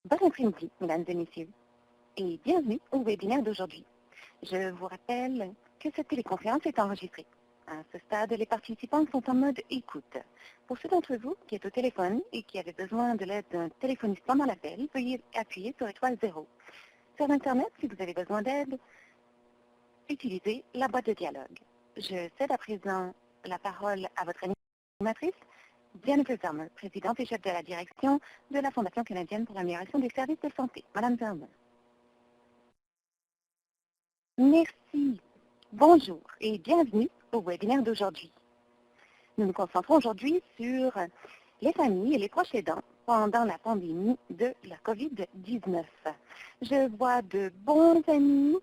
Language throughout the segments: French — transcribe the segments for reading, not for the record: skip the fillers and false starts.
Bon après-midi, mesdames et messieurs, et bienvenue au webinaire d'aujourd'hui. Je vous rappelle que cette téléconférence est enregistrée. À ce stade, les participants sont en mode écoute. Pour ceux d'entre vous qui êtes au téléphone et qui avaient besoin de l'aide d'un téléphoniste pendant l'appel, veuillez appuyer sur étoile 0. Sur Internet, si vous avez besoin d'aide, utilisez la boîte de dialogue. Je cède à présent la parole à votre animatrice, Jennifer Zellmer, présidente et chef de la direction de la Fondation canadienne pour l'amélioration des services de santé. Madame Zellmer. Merci. Bonjour et bienvenue au webinaire d'aujourd'hui. Nous nous concentrons aujourd'hui sur les familles et les proches aidants pendant la pandémie de la COVID-19. Je vois de bons amis.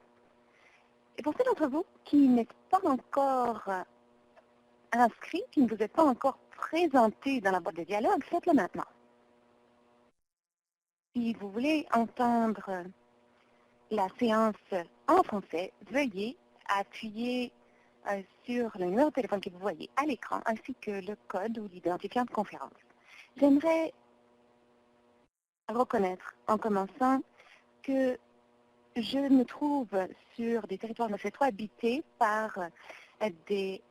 Et pour ceux d'entre vous qui n'êtes pas encore inscrits, qui ne vous êtes pas encore présentés dans la boîte de dialogue, faites-le maintenant. Si vous voulez entendre la séance en français, veuillez appuyer sur le numéro de téléphone que vous voyez à l'écran, ainsi que le code ou l'identifiant de conférence. J'aimerais reconnaître en commençant que je me trouve sur des territoires ancestraux habités par des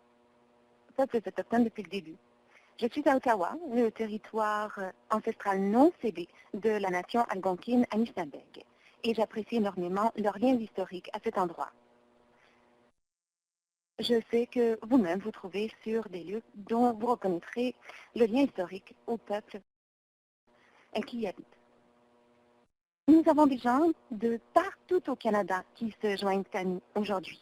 peuples autochtones depuis le début. Je suis à Ottawa, le territoire ancestral non cédé de la nation algonquine Anishinaabe, et j'apprécie énormément leurs liens historiques à cet endroit. Je sais que vous-même vous trouvez sur des lieux dont vous reconnaîtrez le lien historique au peuple qui y habitent. Nous avons des gens de partout au Canada qui se joignent à nous aujourd'hui.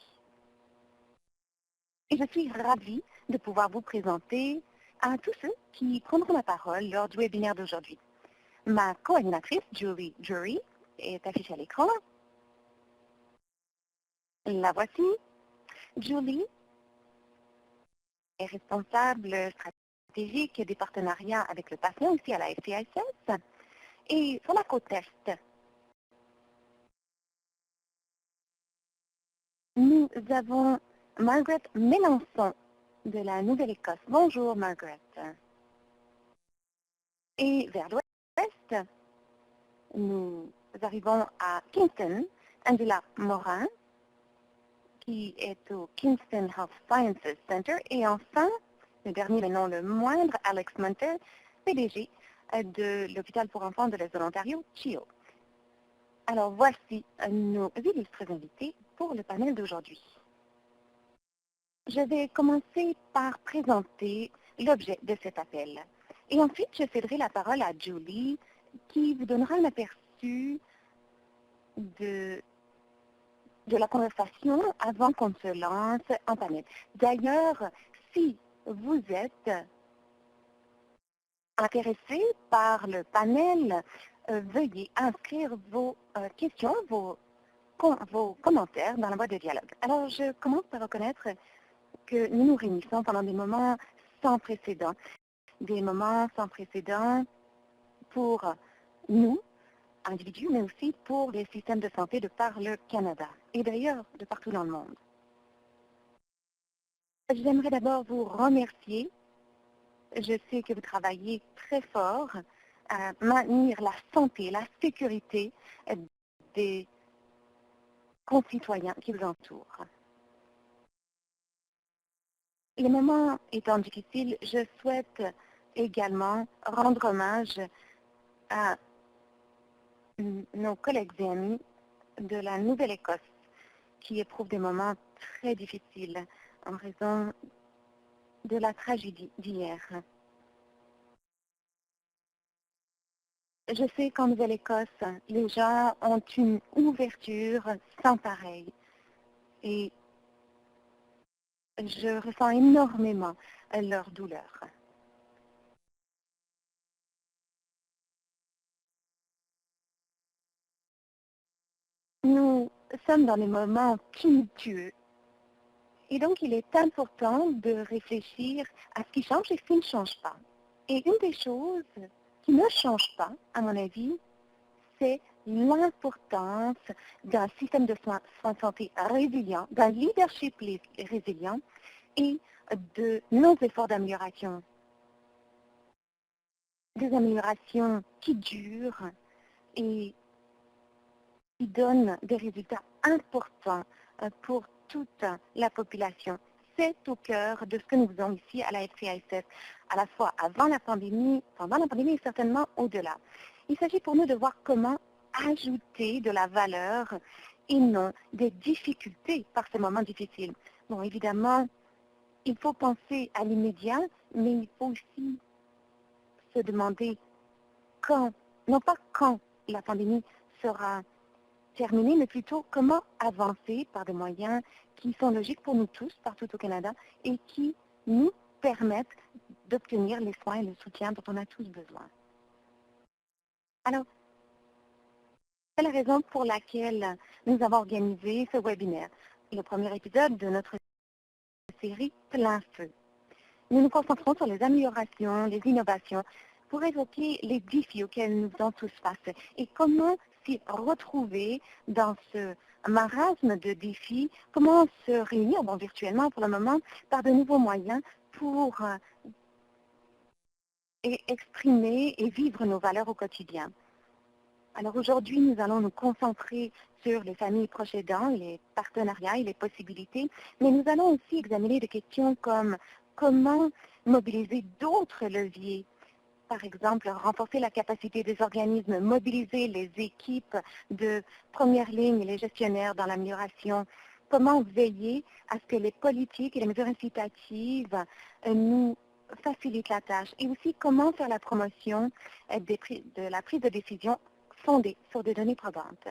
Et je suis ravie de pouvoir vous présenter à tous ceux qui prendront la parole lors du webinaire d'aujourd'hui. Ma co-animatrice, Julie Drury, est affichée à l'écran. La voici. Julie est responsable stratégique des partenariats avec le patient ici à la FCISS. Et sur la côte Est, nous avons Margaret Mélenchon de la Nouvelle-Écosse. Bonjour Margaret. Et vers l'ouest, nous arrivons à Kingston, Angela Morin, qui est au Kingston Health Sciences Center. Et enfin, le dernier mais non le moindre, Alex Munter, PDG de l'hôpital pour enfants de l'Est de l'Ontario, CHEO. Alors voici nos illustres invités pour le panel d'aujourd'hui. Je vais commencer par présenter l'objet de cet appel. Et ensuite, je céderai la parole à Julie, qui vous donnera un aperçu de la conversation avant qu'on se lance en panel. D'ailleurs, si vous êtes intéressé par le panel, veuillez inscrire vos questions, vos commentaires dans la boîte de dialogue. Alors, je commence par reconnaître que nous nous réunissons pendant des moments sans précédent. Des moments sans précédent pour nous, individus, mais aussi pour les systèmes de santé de par le Canada et d'ailleurs de partout dans le monde. J'aimerais d'abord vous remercier. Je sais que vous travaillez très fort à maintenir la santé, la sécurité des concitoyens qui vous entourent. Les moments étant difficiles, je souhaite également rendre hommage à nos collègues et amis de la Nouvelle-Écosse qui éprouvent des moments très difficiles en raison de la tragédie d'hier. Je sais qu'en Nouvelle-Écosse, les gens ont une ouverture sans pareil et je ressens énormément leur douleur. Nous sommes dans des moments tumultueux et donc il est important de réfléchir à ce qui change et ce qui ne change pas. Et une des choses qui ne change pas, à mon avis, c'est l'importance d'un système de soins de santé résilient, d'un leadership résilient et de nos efforts d'amélioration. Des améliorations qui durent et qui donne des résultats importants pour toute la population. C'est au cœur de ce que nous faisons ici à la FCISF, à la fois avant la pandémie, pendant la pandémie et certainement au-delà. Il s'agit pour nous de voir comment ajouter de la valeur et non des difficultés par ces moments difficiles. Bon, évidemment, il faut penser à l'immédiat, mais il faut aussi se demander quand, non pas quand la pandémie sera terminée, mais plutôt comment avancer par des moyens qui sont logiques pour nous tous, partout au Canada, et qui nous permettent d'obtenir les soins et le soutien dont on a tous besoin. Alors, c'est la raison pour laquelle nous avons organisé ce webinaire, le premier épisode de notre série Plein Feu. Nous nous concentrons sur les améliorations, les innovations, pour évoquer les défis auxquels nous devons tous face et comment s'y retrouver dans ce marasme de défis, comment se réunir virtuellement pour le moment par de nouveaux moyens pour exprimer et vivre nos valeurs au quotidien. Alors aujourd'hui, nous allons nous concentrer sur les familles proches aidants, les partenariats et les possibilités, mais nous allons aussi examiner des questions comme comment mobiliser d'autres leviers. Par exemple, renforcer la capacité des organismes, mobiliser les équipes de première ligne et les gestionnaires dans l'amélioration. Comment veiller à ce que les politiques et les mesures incitatives nous facilitent la tâche. Et aussi, comment faire la promotion de la prise de décision fondée sur des données probantes.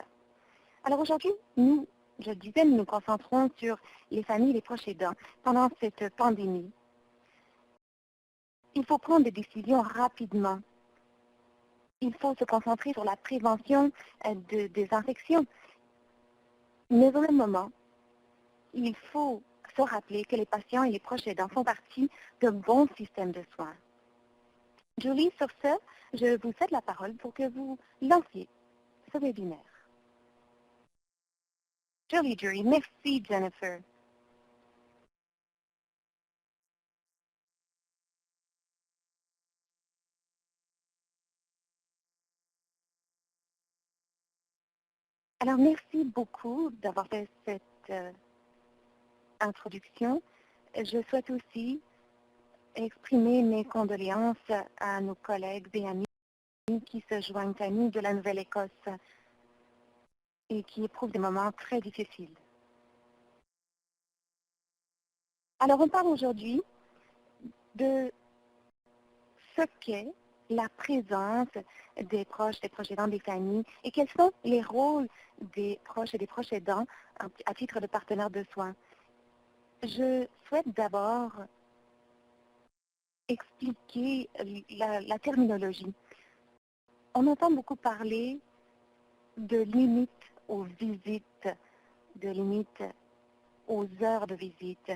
Alors aujourd'hui, nous, je disais, nous nous concentrons sur les familles et les proches aidants pendant cette pandémie. Il faut prendre des décisions rapidement. Il faut se concentrer sur la prévention des infections. Mais au même moment, il faut se rappeler que les patients et les proches aidants font partie d'un bon système de soins. Julie, sur ce, je vous cède la parole pour que vous lanciez ce webinaire. Julie, merci Jennifer. Alors, merci beaucoup d'avoir fait cette introduction. Je souhaite aussi exprimer mes condoléances à nos collègues et amis qui se joignent à nous de la Nouvelle-Écosse et qui éprouvent des moments très difficiles. Alors, on parle aujourd'hui de ce qu'est la présence des proches aidants des familles et quels sont les rôles des proches et des proches aidants à titre de partenaires de soins. Je souhaite d'abord expliquer la terminologie. On entend beaucoup parler de limites aux visites, de limites aux heures de visite.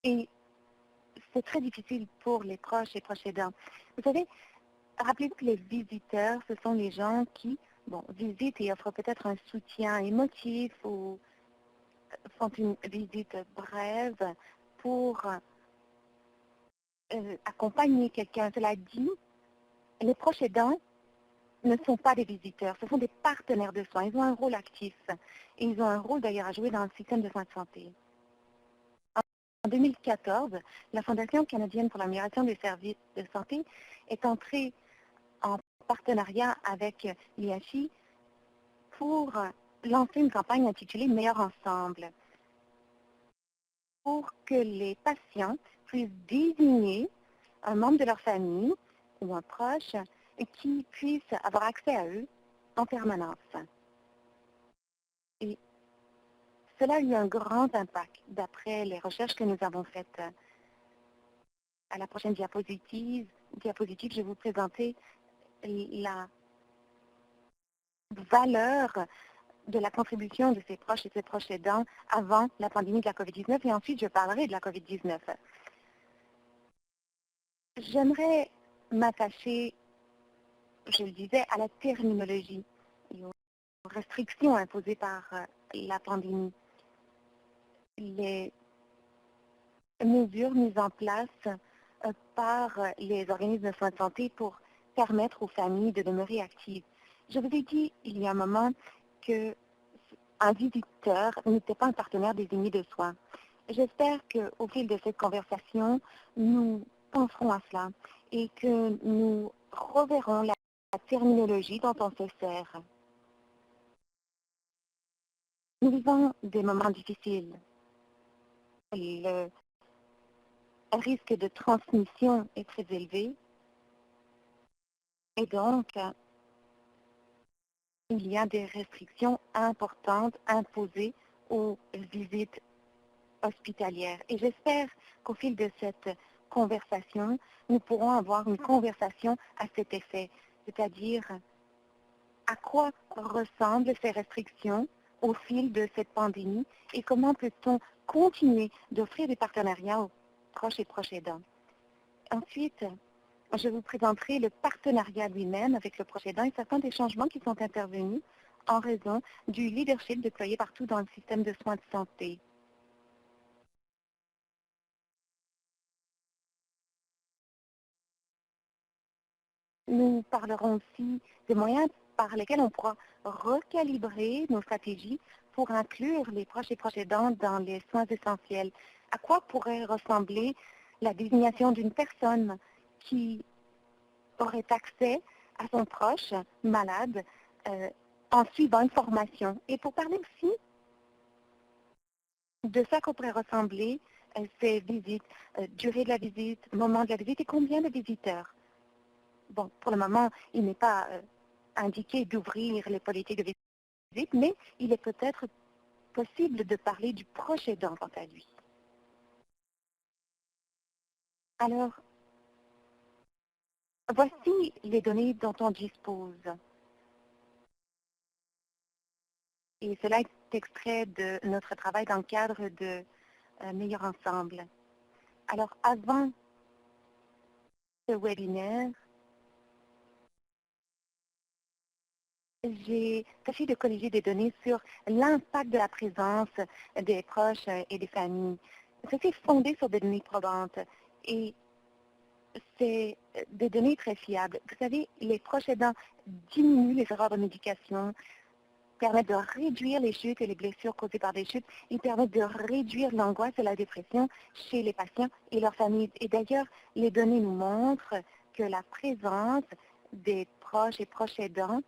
Et c'est très difficile pour les proches et proches aidants. Vous savez, rappelez-vous que les visiteurs, ce sont les gens qui visitent et offrent peut-être un soutien émotif ou font une visite brève pour accompagner quelqu'un. Cela dit, les proches aidants ne sont pas des visiteurs, ce sont des partenaires de soins. Ils ont un rôle actif et ils ont un rôle d'ailleurs à jouer dans le système de soins de santé. En 2014, la Fondation canadienne pour l'amélioration des services de santé est entrée en partenariat avec l'IHI pour lancer une campagne intitulée Meilleurs ensemble, pour que les patients puissent désigner un membre de leur famille ou un proche qui puisse avoir accès à eux en permanence. Et cela a eu un grand impact d'après les recherches que nous avons faites. À la prochaine diapositive, je vais vous présenter la valeur de la contribution de ces proches et ces proches aidants avant la pandémie de la COVID-19 et ensuite je parlerai de la COVID-19. J'aimerais m'attacher, je le disais, à la terminologie et aux restrictions imposées par la pandémie. Les mesures mises en place par les organismes de soins de santé pour permettre aux familles de demeurer actives. Je vous ai dit il y a un moment qu'un visiteur n'était pas un partenaire désigné de soins. J'espère qu'au fil de cette conversation, nous penserons à cela et que nous reverrons la terminologie dont on se sert. Nous vivons des moments difficiles. Le risque de transmission est très élevé et donc il y a des restrictions importantes imposées aux visites hospitalières. Et j'espère qu'au fil de cette conversation, nous pourrons avoir une conversation à cet effet, c'est-à-dire à quoi ressemblent ces restrictions au fil de cette pandémie et comment peut-on continuer d'offrir des partenariats aux proches et proches aidants. Ensuite, je vous présenterai le partenariat lui-même avec le proche aidant et certains des changements qui sont intervenus en raison du leadership déployé partout dans le système de soins de santé. Nous parlerons aussi des moyens par lesquels on pourra recalibrer nos stratégies pour inclure les proches et proches aidants dans les soins essentiels. À quoi pourrait ressembler la désignation d'une personne qui aurait accès à son proche malade en suivant une formation. Et pour parler aussi de ça qu'on pourrait ressembler ces visites, durée de la visite, moment de la visite et combien de visiteurs. Bon, pour le moment, il n'est pas indiqué d'ouvrir les politiques de visite, mais il est peut-être possible de parler du proche aidant quant à lui. Alors, voici les données dont on dispose. Et cela est extrait de notre travail dans le cadre de Meilleur Ensemble. Alors, avant ce webinaire, j'ai essayé de colléger des données sur l'impact de la présence des proches et des familles. Ceci est fondé sur des données probantes et c'est des données très fiables. Vous savez, les proches aidants diminuent les erreurs de médication, permettent de réduire les chutes et les blessures causées par des chutes. Ils permettent de réduire l'angoisse et la dépression chez les patients et leurs familles. Et d'ailleurs, les données nous montrent que la présence des proches et proches aidants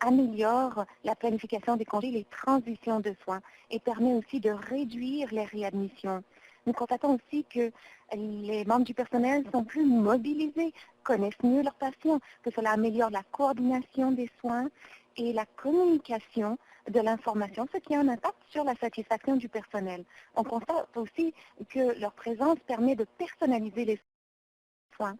améliore la planification des congés, les transitions de soins et permet aussi de réduire les réadmissions. Nous constatons aussi que les membres du personnel sont plus mobilisés, connaissent mieux leurs patients, que cela améliore la coordination des soins et la communication de l'information, ce qui a un impact sur la satisfaction du personnel. On constate aussi que leur présence permet de personnaliser les soins.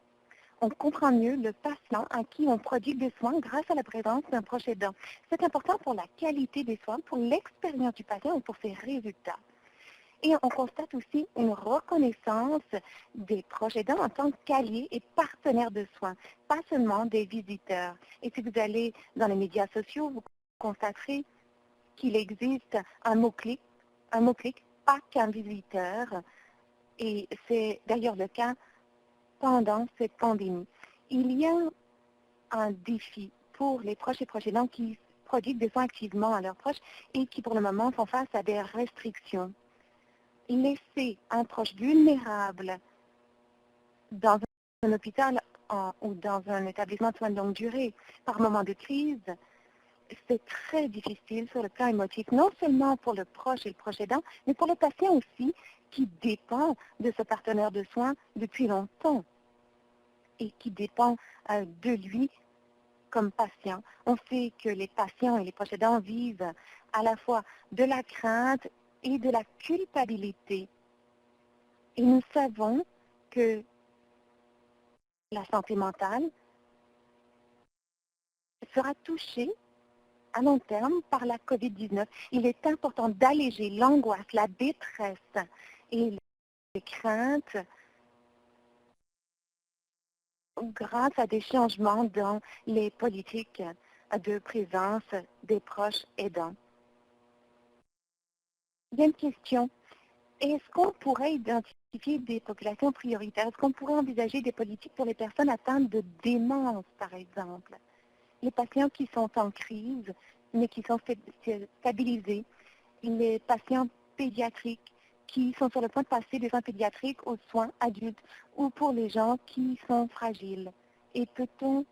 On comprend mieux le patient à qui on prodigue des soins grâce à la présence d'un proche aidant. C'est important pour la qualité des soins, pour l'expérience du patient et pour ses résultats. Et on constate aussi une reconnaissance des proches aidants en tant qu'alliés et partenaires de soins, pas seulement des visiteurs. Et si vous allez dans les médias sociaux, vous constaterez qu'il existe un mot-clic, pas qu'un visiteur. Et c'est d'ailleurs le cas pendant cette pandémie. Il y a un défi pour les proches et proches aidants qui prodiguent des soins activement à leurs proches et qui pour le moment font face à des restrictions. Laisser un proche vulnérable dans un hôpital ou dans un établissement de soins de longue durée par moment de crise, c'est très difficile sur le plan émotif, non seulement pour le proche et le proche aidant, mais pour le patient aussi qui dépend de ce partenaire de soins depuis longtemps et qui dépend de lui comme patient. On sait que les patients et les proches aidants vivent à la fois de la crainte et de la culpabilité. Et nous savons que la santé mentale sera touchée à long terme par la COVID-19. Il est important d'alléger l'angoisse, la détresse et les craintes grâce à des changements dans les politiques de présence des proches aidants. Il y a une question. Est-ce qu'on pourrait identifier des populations prioritaires. Est-ce qu'on pourrait envisager des politiques pour les personnes atteintes de démence, par exemple? Les patients qui sont en crise, mais qui sont stabilisés, les patients pédiatriques qui sont sur le point de passer des soins pédiatriques aux soins adultes, ou pour les gens qui sont fragiles. Et peut-on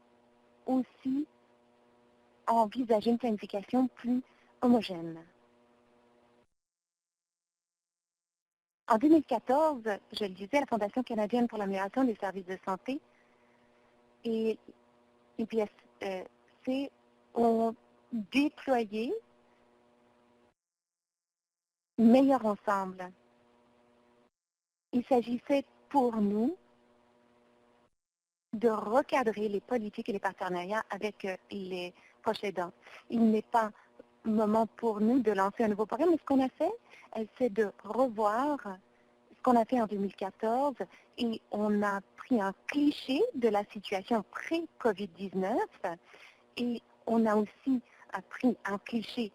aussi envisager une planification plus homogène? En 2014, je le disais, la Fondation canadienne pour l'amélioration des services de santé et l'IPSC ont déployé Meilleur ensemble. Il s'agissait pour nous de recadrer les politiques et les partenariats avec les proches aidants. Il n'est pas moment pour nous de lancer un nouveau programme, mais ce qu'on a fait, c'est de revoir ce qu'on a fait en 2014 et on a pris un cliché de la situation pré-COVID-19 et on a aussi pris un cliché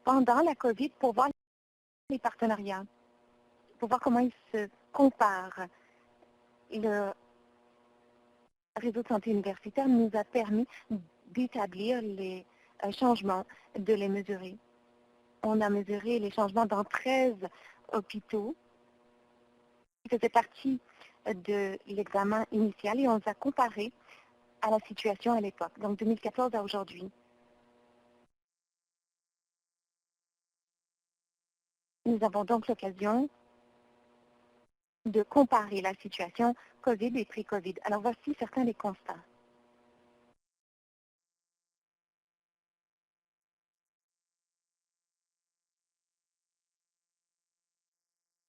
pendant la COVID pour voir les partenariats, pour voir comment ils se comparent. Le réseau de santé universitaire nous a permis d'établir les changements, de les mesurer. On a mesuré les changements dans 13 hôpitaux qui faisaient partie de l'examen initial et on les a comparés à la situation à l'époque, donc 2014 à aujourd'hui. Nous avons donc l'occasion de comparer la situation COVID et pré-COVID. Alors voici certains des constats.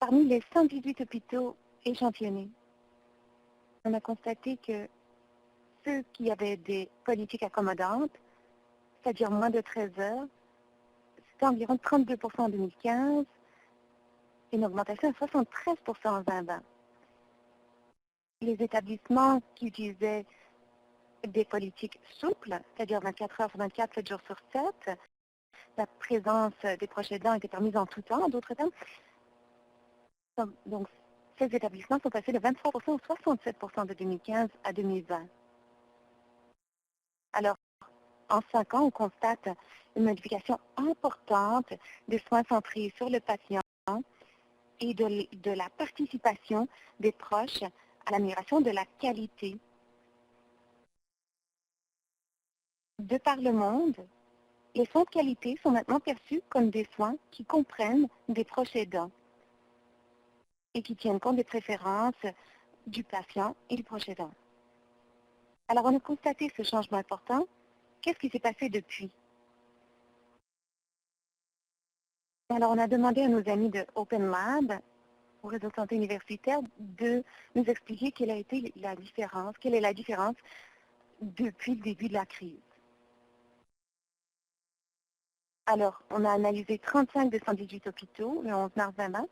Parmi les 118 hôpitaux échantillonnés, on a constaté que ceux qui avaient des politiques accommodantes, c'est-à-dire moins de 13 heures, c'était environ 32 en 2015, une augmentation à 73 en 2020. Les établissements qui utilisaient des politiques souples, c'est-à-dire 24 heures sur 24, 7 jours sur 7, la présence des proches aidants était permise en tout temps, en d'autres termes. Donc, ces établissements sont passés de 23 à 67 de 2015 à 2020. Alors, en 5 ans, on constate une modification importante des soins centrés sur le patient et de la participation des proches à l'amélioration de la qualité. De par le monde, les soins de qualité sont maintenant perçus comme des soins qui comprennent des proches aidants et qui tiennent compte des préférences du patient et du proche aidant. Alors, on a constaté ce changement important. Qu'est-ce qui s'est passé depuis? Alors, on a demandé à nos amis de Open Lab, au réseau de santé universitaire, de nous expliquer quelle a été la différence, quelle est la différence depuis le début de la crise. Alors, on a analysé 35 de 118 hôpitaux le 11 mars 2020.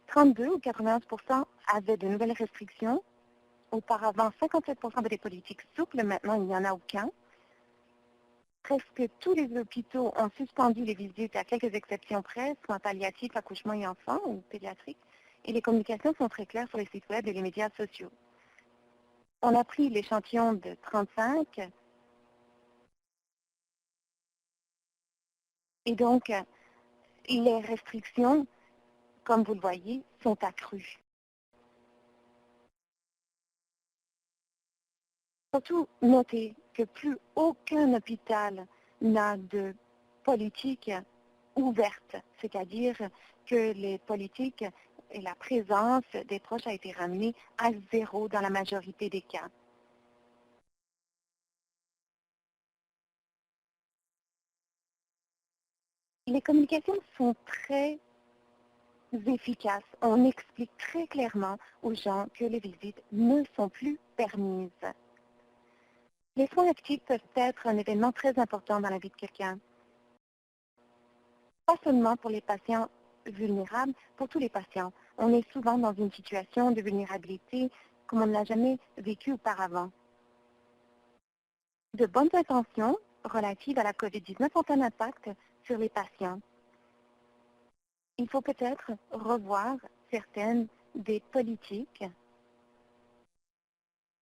32 ou 91% avaient de nouvelles restrictions. Auparavant, 57% avaient des politiques souples. Maintenant, il n'y en a aucun. Presque tous les hôpitaux ont suspendu les visites à quelques exceptions près, soins palliatifs, accouchements et enfants ou pédiatriques. Et les communications sont très claires sur les sites web et les médias sociaux. On a pris l'échantillon de 35 et donc les restrictions, comme vous le voyez, sont accrues. Surtout, notez que plus aucun hôpital n'a de politique ouverte, c'est-à-dire que les politiques et la présence des proches a été ramenée à zéro dans la majorité des cas. Les communications sont très efficaces. On explique très clairement aux gens que les visites ne sont plus permises. Les soins actifs peuvent être un événement très important dans la vie de quelqu'un. Pas seulement pour les patients vulnérables, pour tous les patients. On est souvent dans une situation de vulnérabilité comme on ne l'a jamais vécu auparavant. De bonnes intentions relatives à la COVID-19 ont un impact sur les patients. Il faut peut-être revoir certaines des politiques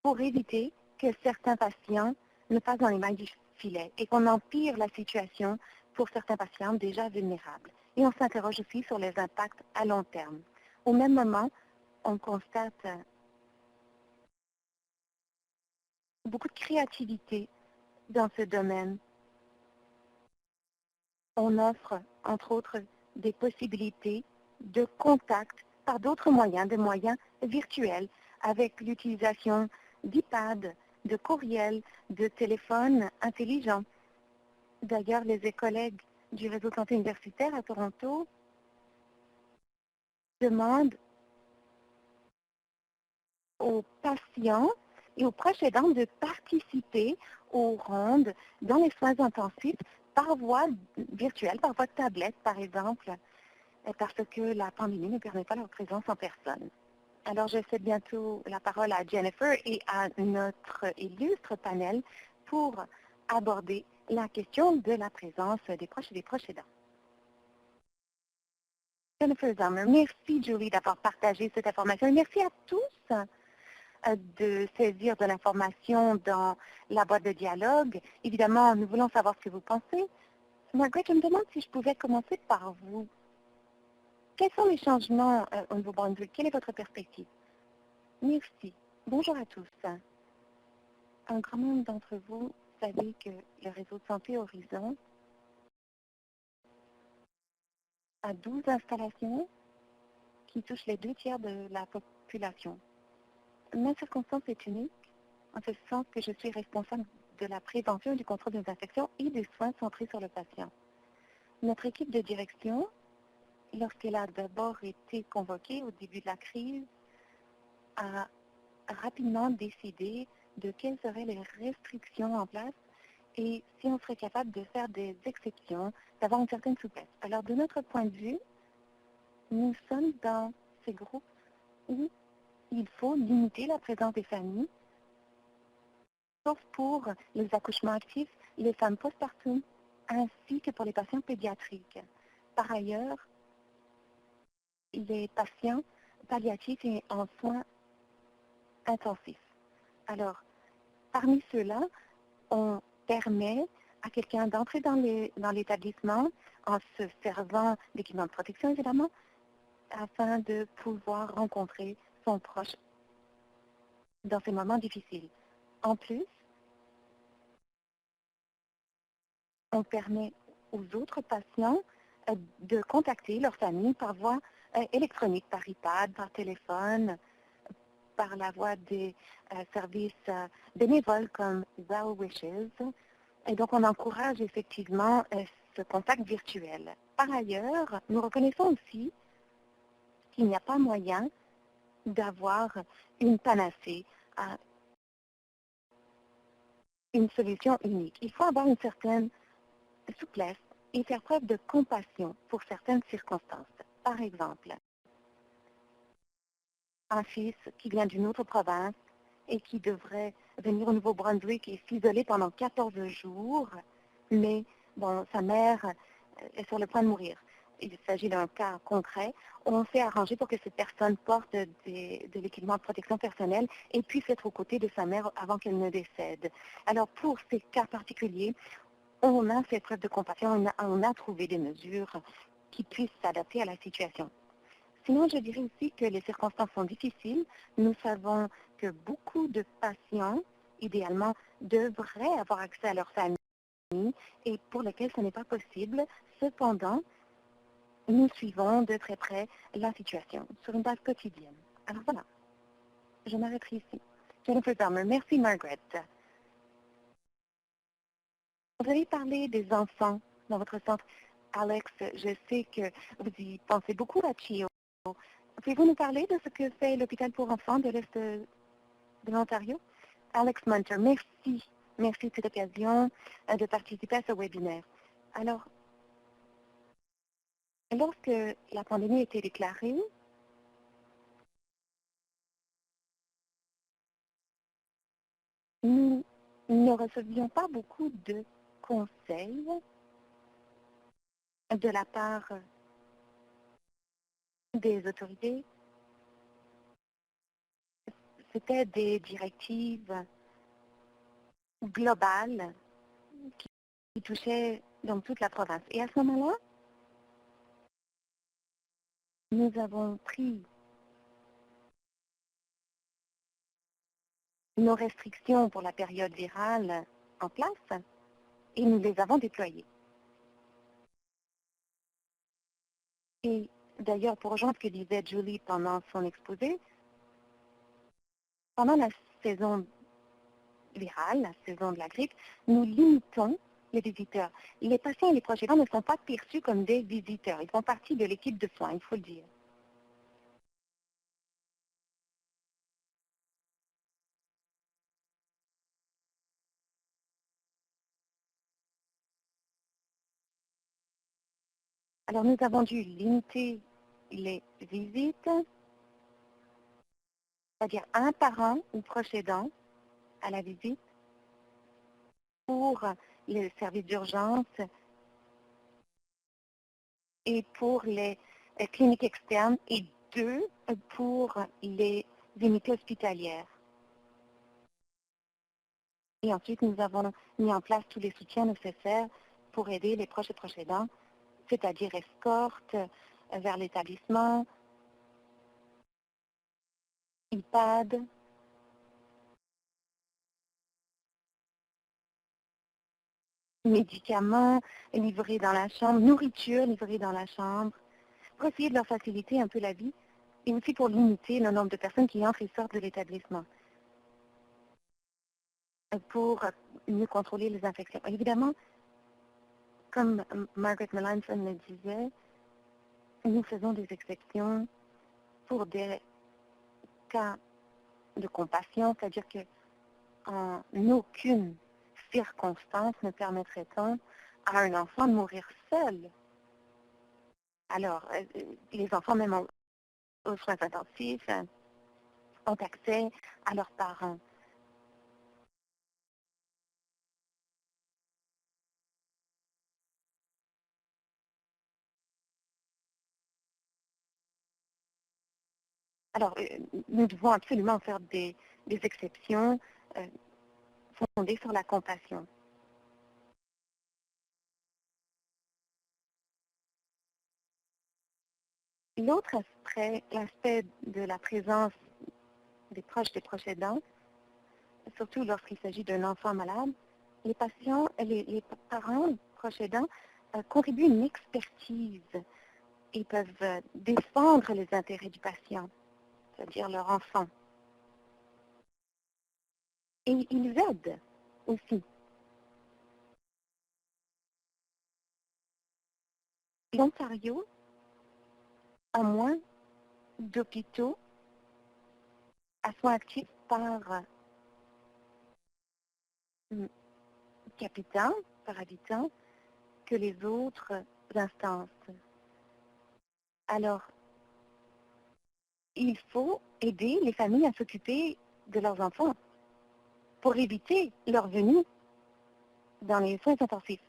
pour éviter que certains patients ne passent dans les mailles du filet et qu'on empire la situation pour certains patients déjà vulnérables. Et on s'interroge aussi sur les impacts à long terme. Au même moment, on constate beaucoup de créativité dans ce domaine. On offre, entre autres, des possibilités de contact par d'autres moyens, des moyens virtuels, avec l'utilisation d'iPad, de courriels, de téléphones intelligents. D'ailleurs, les collègues du réseau de santé universitaire à Toronto demandent aux patients et aux proches aidants de participer aux rondes dans les soins intensifs par voie virtuelle, par voie de tablette, par exemple, parce que la pandémie ne permet pas leur présence en personne. Alors, je cède bientôt la parole à Jennifer et à notre illustre panel pour aborder la question de la présence des proches et des proches aidants. Jennifer Zahmer, merci Julie d'avoir partagé cette information et merci à tous de saisir de l'information dans la boîte de dialogue. Évidemment, nous voulons savoir ce que vous pensez. Margaret, je me demande si je pouvais commencer par vous. Quels sont les changements au Nouveau-Brunswick? Quelle est votre perspective? Merci. Bonjour à tous. Un grand nombre d'entre vous savez que le réseau de santé Horizon a 12 installations qui touchent les 2 tiers de la population. Ma circonstance est unique, en ce sens que je suis responsable de la prévention et du contrôle des infections et des soins centrés sur le patient. Notre équipe de direction, lorsqu'elle a d'abord été convoquée au début de la crise, a rapidement décidé de quelles seraient les restrictions en place et si on serait capable de faire des exceptions, d'avoir une certaine souplesse. Alors, de notre point de vue, nous sommes dans ces groupes où il faut limiter la présence des familles, sauf pour les accouchements actifs, les femmes postpartum, ainsi que pour les patients pédiatriques. Par ailleurs, les patients palliatifs et en soins intensifs. Alors, parmi ceux-là, on permet à quelqu'un d'entrer dans l'établissement en se servant d'équipements de protection, évidemment, afin de pouvoir rencontrer son proche dans ces moments difficiles. En plus, on permet aux autres patients de contacter leur famille par voie électronique, par iPad, par téléphone, par la voie des services bénévoles comme Well Wishes. Et donc, on encourage effectivement ce contact virtuel. Par ailleurs, nous reconnaissons aussi qu'il n'y a pas moyen d'avoir une panacée, une solution unique. Il faut avoir une certaine souplesse et faire preuve de compassion pour certaines circonstances. Par exemple, un fils qui vient d'une autre province et qui devrait venir au Nouveau-Brunswick et s'isoler pendant 14 jours, mais bon, sa mère est sur le point de mourir. Il s'agit d'un cas concret. On s'est arrangé pour que cette personne porte de l'équipement de protection personnelle et puisse être aux côtés de sa mère avant qu'elle ne décède. Alors, pour ces cas particuliers, on a fait preuve de compassion, on a trouvé des mesures qui puissent s'adapter à la situation. Sinon, je dirais aussi que les circonstances sont difficiles. Nous savons que beaucoup de patients, idéalement, devraient avoir accès à leur famille et pour lesquels ce n'est pas possible. Cependant, nous suivons de très près la situation sur une base quotidienne. Alors voilà, je m'arrêterai ici. Jennifer Zahmer, merci Margaret. Vous avez parlé des enfants dans votre centre. Alex, je sais que vous y pensez beaucoup à CHEO. Pouvez-vous nous parler de ce que fait l'hôpital pour enfants de l'Est de l'Ontario? Alex Munter, merci. Merci de cette occasion de participer à ce webinaire. Alors, lorsque la pandémie a été déclarée, nous ne recevions pas beaucoup de conseils de la part des autorités C'était des directives globales qui touchaient donc toute la province. Et à ce moment-là, nous avons pris nos restrictions pour la période virale en place et nous les avons déployées. Et d'ailleurs, pour rejoindre ce que disait Julie pendant son exposé, pendant la saison virale, la saison de la grippe, nous limitons les visiteurs. Les patients et les proches aidants ne sont pas perçus comme des visiteurs. Ils font partie de l'équipe de soins, il faut le dire. Alors, nous avons dû limiter les visites, c'est-à-dire un parent ou proche aidant à la visite pour les services d'urgence et pour les cliniques externes et 2 pour les unités hospitalières. Et ensuite, nous avons mis en place tous les soutiens nécessaires pour aider les proches et proches aidants, c'est-à-dire escorte vers l'établissement, iPad, médicaments livrés dans la chambre, nourriture livrée dans la chambre, pour essayer de leur faciliter un peu la vie et aussi pour limiter le nombre de personnes qui entrent et sortent de l'établissement, pour mieux contrôler les infections. Évidemment, comme Margaret Melanson le disait, nous faisons des exceptions pour des cas de compassion, c'est-à-dire qu'en aucune circonstance ne permettrait-on à un enfant de mourir seul. Alors, les enfants, même aux soins intensifs, ont accès à leurs parents. Alors, nous devons absolument faire des exceptions fondées sur la compassion. L'autre aspect de la présence des proches aidants, surtout lorsqu'il s'agit d'un enfant malade, les patients, les parents proches aidants contribuent une expertise et peuvent défendre les intérêts du patient, c'est-à-dire leur enfant. Et ils aident aussi. L'Ontario a moins d'hôpitaux à soins actifs par par habitant, que les autres instances. Alors, il faut aider les familles à s'occuper de leurs enfants pour éviter leur venue dans les soins intensifs.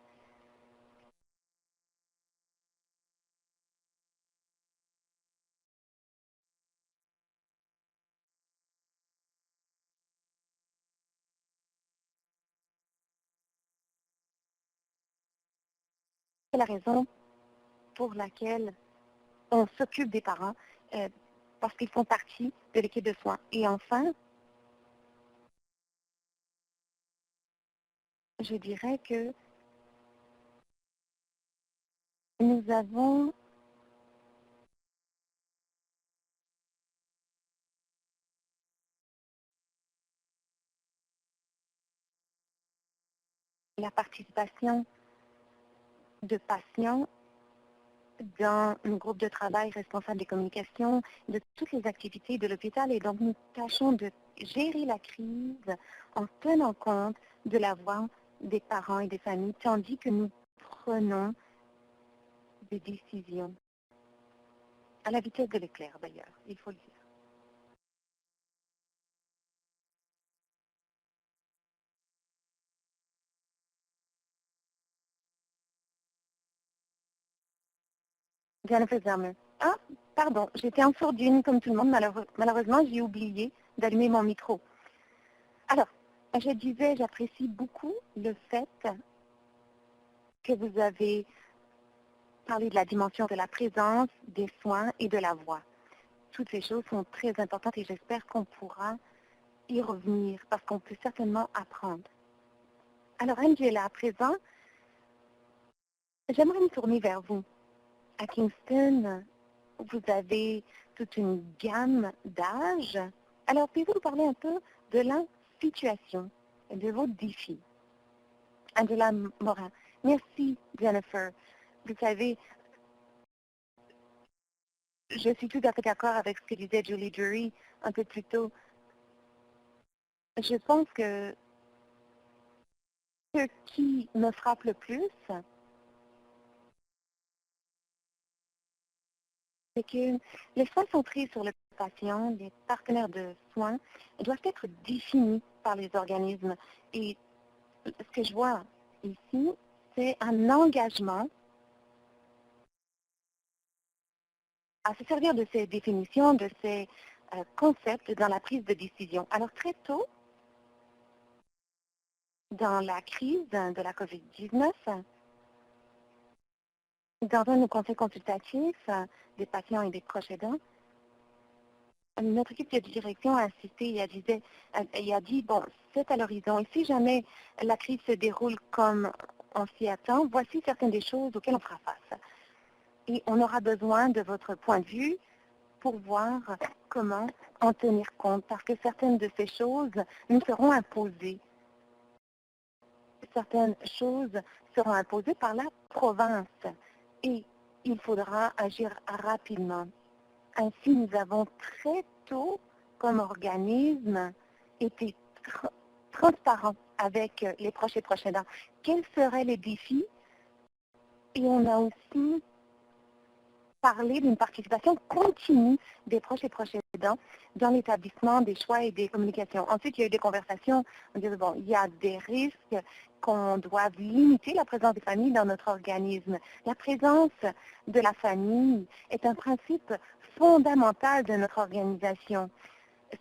C'est la raison pour laquelle on s'occupe des parents, parce qu'ils font partie de l'équipe de soins. Et enfin, je dirais que nous avons la participation de patients dans un groupe de travail responsable des communications, de toutes les activités de l'hôpital. Et donc, nous tâchons de gérer la crise en tenant compte de la voix des parents et des familles, tandis que nous prenons des décisions. À la vitesse de l'éclair, d'ailleurs, il faut le dire. Jennifer Zermer. Ah, pardon, j'étais en sourdine comme tout le monde. Malheureusement, j'ai oublié d'allumer mon micro. Alors, je disais, j'apprécie beaucoup le fait que vous avez parlé de la dimension de la présence, des soins et de la voix. Toutes ces choses sont très importantes et j'espère qu'on pourra y revenir parce qu'on peut certainement apprendre. Alors, Angela, à présent, j'aimerais me tourner vers vous. À Kingston, vous avez toute une gamme d'âges. Alors, pouvez-vous nous parler un peu de la situation et de vos défis? Angela Morin. Merci, Jennifer. Vous savez, je suis tout à fait d'accord avec ce que disait Julie Drury un peu plus tôt. Je pense que ce qui me frappe le plus, c'est que les soins centrés sur le patient, les partenaires de soins, doivent être définis par les organismes. Et ce que je vois ici, c'est un engagement à se servir de ces définitions, de ces concepts dans la prise de décision. Alors très tôt, dans la crise de la COVID-19, dans un de nos conseils consultatifs des patients et des proches aidants, notre équipe de direction a insisté et a dit, bon, c'est à l'horizon. Et si jamais la crise se déroule comme on s'y attend, voici certaines des choses auxquelles on fera face. Et on aura besoin de votre point de vue pour voir comment en tenir compte, parce que certaines de ces choses nous seront imposées. Certaines choses seront imposées par la province et il faudra agir rapidement. Ainsi, nous avons très tôt, comme organisme, été transparents avec les proches et proches aidants. Quels seraient les défis? Et on a aussi parlé d'une participation continue des proches et proches aidants dans l'établissement des choix et des communications. Ensuite, il y a eu des conversations. On disait, bon, il y a des risques qu'on doit limiter la présence des familles dans notre organisme. La présence de la famille est un principe fondamental de notre organisation.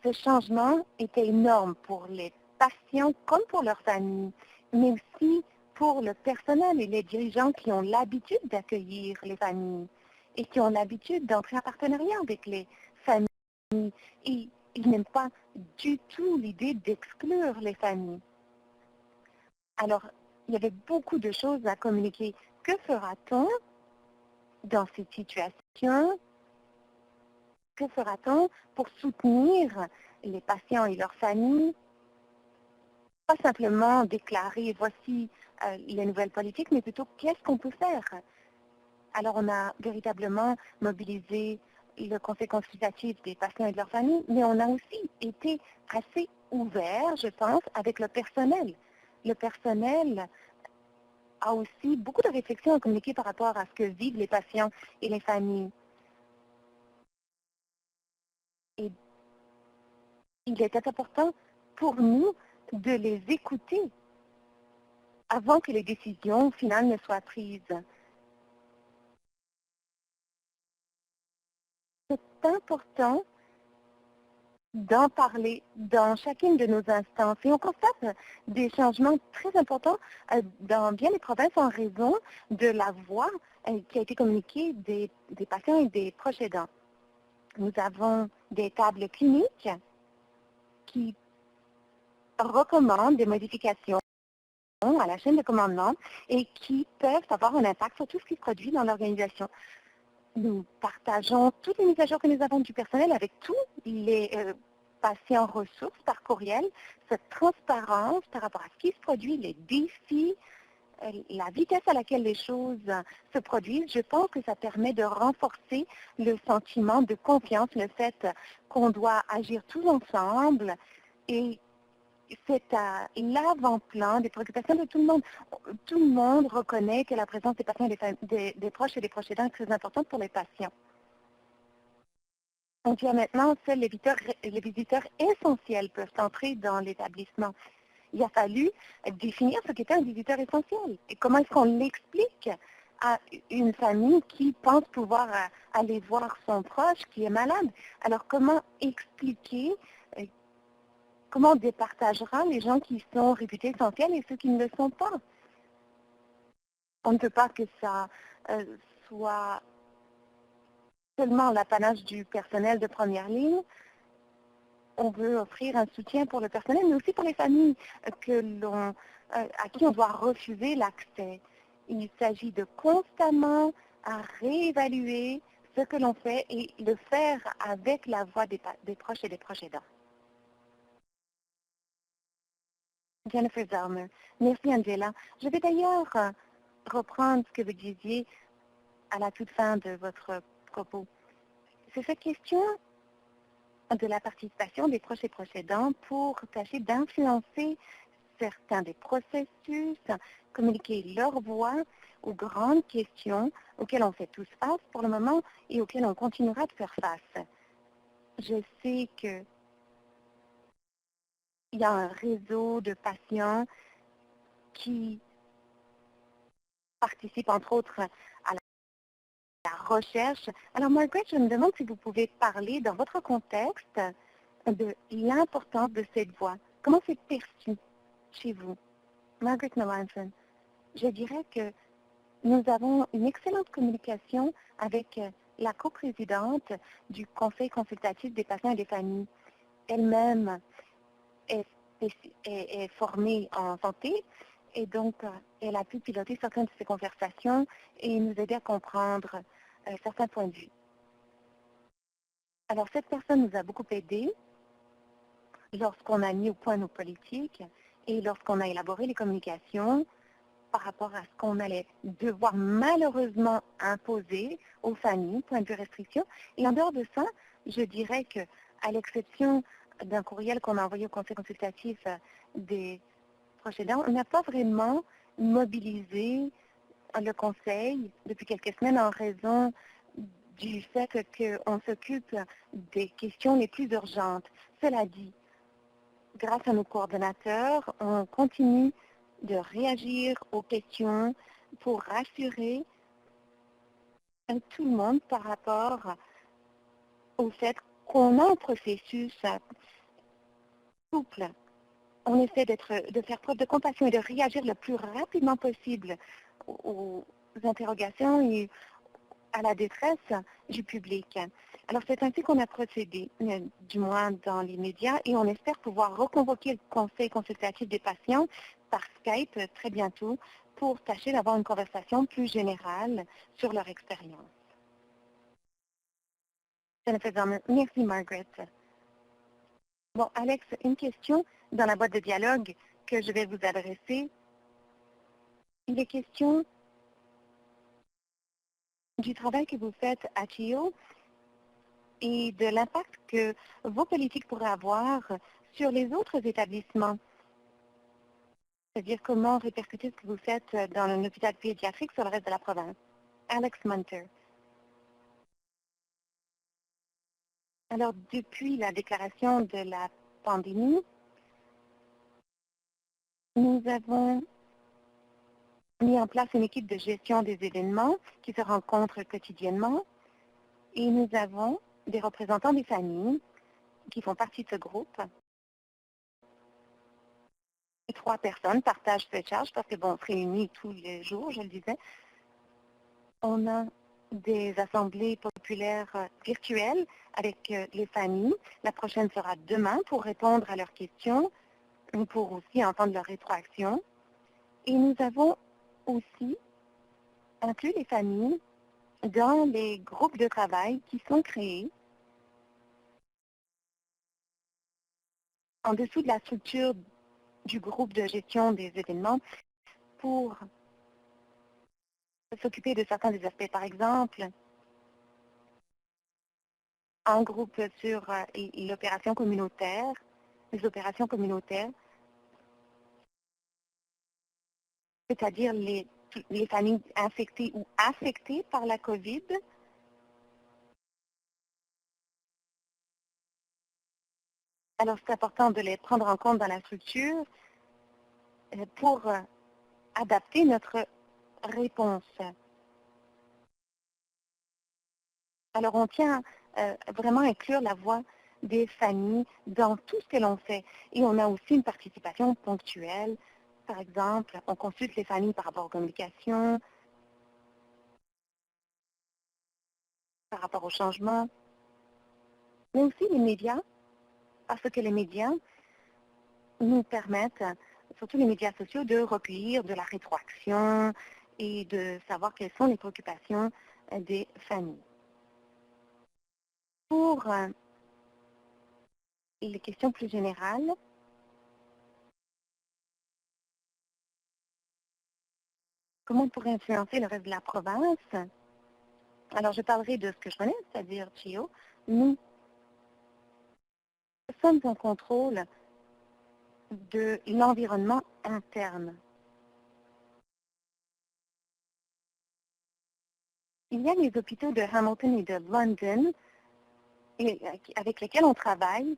Ce changement était énorme pour les patients comme pour leurs familles, mais aussi pour le personnel et les dirigeants qui ont l'habitude d'accueillir les familles et qui ont l'habitude d'entrer en partenariat avec les familles. Et ils n'aiment pas du tout l'idée d'exclure les familles. Alors, il y avait beaucoup de choses à communiquer. Que fera-t-on dans cette situation? Que fera-t-on pour soutenir les patients et leurs familles? Pas simplement déclarer voici les nouvelles politiques, mais plutôt qu'est-ce qu'on peut faire? Alors, on a véritablement mobilisé le conseil consultatif des patients et de leurs familles, mais on a aussi été assez ouvert, je pense, avec le personnel. Le personnel a aussi beaucoup de réflexions à communiquer par rapport à ce que vivent les patients et les familles. Et il était important pour nous de les écouter avant que les décisions finales ne soient prises. C'est important d'en parler dans chacune de nos instances. Et on constate des changements très importants dans bien les provinces en raison de la voix qui a été communiquée des patients et des proches aidants. Nous avons des tables cliniques qui recommandent des modifications à la chaîne de commandement et qui peuvent avoir un impact sur tout ce qui se produit dans l'organisation. Nous partageons toutes les mises à jour que nous avons du personnel avec tous les patients ressources par courriel. Cette transparence par rapport à ce qui se produit, les défis, la vitesse à laquelle les choses se produisent, je pense que ça permet de renforcer le sentiment de confiance, le fait qu'on doit agir tous ensemble et c'est à l'avant-plan des préoccupations de tout le monde. Tout le monde reconnaît que la présence des patients et des proches et des proches aidants est très importante pour les patients. On dit maintenant, seuls les visiteurs essentiels peuvent entrer dans l'établissement. Il a fallu définir ce qu'était un visiteur essentiel et comment est-ce qu'on l'explique à une famille qui pense pouvoir aller voir son proche qui est malade. Alors, comment expliquer comment on départagera les gens qui sont réputés essentiels et ceux qui ne le sont pas? On ne peut pas que ça soit seulement l'apanage du personnel de première ligne. On veut offrir un soutien pour le personnel, mais aussi pour les familles à qui on doit refuser l'accès. Il s'agit de constamment réévaluer ce que l'on fait et le faire avec la voix des proches et des proches aidants. Jennifer Zalmer. Merci, Angela. Je vais d'ailleurs reprendre ce que vous disiez à la toute fin de votre propos. C'est cette question de la participation des proches et proches aidants pour tâcher d'influencer certains des processus, communiquer leur voix aux grandes questions auxquelles on fait tous face pour le moment et auxquelles on continuera de faire face. Je sais qu'il y a un réseau de patients qui participent entre autres à la recherche. Alors Margaret, je me demande si vous pouvez parler dans votre contexte de l'importance de cette voix. Comment c'est perçu chez vous? Margaret Melanson, je dirais que nous avons une excellente communication avec la coprésidente du Conseil consultatif des patients et des familles. Elle-même est formée en santé et donc elle a pu piloter certaines de ces conversations et nous aider à comprendre certains points de vue. Alors cette personne nous a beaucoup aidés lorsqu'on a mis au point nos politiques et lorsqu'on a élaboré les communications par rapport à ce qu'on allait devoir malheureusement imposer aux familles, point de vue restriction. Et en dehors de ça, je dirais qu'à l'exception d'un courriel qu'on a envoyé au Conseil consultatif des proches aidants, on n'a pas vraiment mobilisé le Conseil depuis quelques semaines en raison du fait qu'on s'occupe des questions les plus urgentes. Cela dit, grâce à nos coordonnateurs, on continue de réagir aux questions pour rassurer tout le monde par rapport au fait qu'on a un processus souple. On essaie de faire preuve de compassion et de réagir le plus rapidement possible aux interrogations et à la détresse du public. Alors, c'est ainsi qu'on a procédé, du moins dans les médias, et on espère pouvoir reconvoquer le Conseil consultatif des patients par Skype très bientôt pour tâcher d'avoir une conversation plus générale sur leur expérience. Merci, Margaret. Bon, Alex, une question dans la boîte de dialogue que je vais vous adresser. Il est question du travail que vous faites à CHEO et de l'impact que vos politiques pourraient avoir sur les autres établissements. C'est-à-dire comment répercuter ce que vous faites dans un hôpital pédiatrique sur le reste de la province. Alex Munter. Alors, depuis la déclaration de la pandémie, nous avons mis en place une équipe de gestion des événements qui se rencontrent quotidiennement et nous avons des représentants des familles qui font partie de ce groupe. Et 3 personnes partagent cette charge parce que, bon, on se réunit tous les jours, je le disais. On a des assemblées populaires virtuelles avec les familles. La prochaine sera demain pour répondre à leurs questions, pour aussi entendre leurs rétroactions. Et nous avons aussi inclus les familles dans les groupes de travail qui sont créés en dessous de la structure du groupe de gestion des événements pour s'occuper de certains des aspects. Par exemple, un groupe sur l'opération communautaire, les opérations communautaires, c'est-à-dire les familles infectées ou affectées par la COVID. Alors, c'est important de les prendre en compte dans la structure pour adapter notre réponse. Alors, on tient vraiment à inclure la voix des familles dans tout ce que l'on fait. Et on a aussi une participation ponctuelle. Par exemple, on consulte les familles par rapport aux communications, par rapport au changement, mais aussi les médias, parce que les médias nous permettent, surtout les médias sociaux, de recueillir de la rétroaction et de savoir quelles sont les préoccupations des familles. Pour les questions plus générales, comment on pourrait influencer le reste de la province? Alors, je parlerai de ce que je connais, c'est-à-dire CHIO. Nous sommes en contrôle de l'environnement interne. Il y a les hôpitaux de Hamilton et de London avec lesquels on travaille.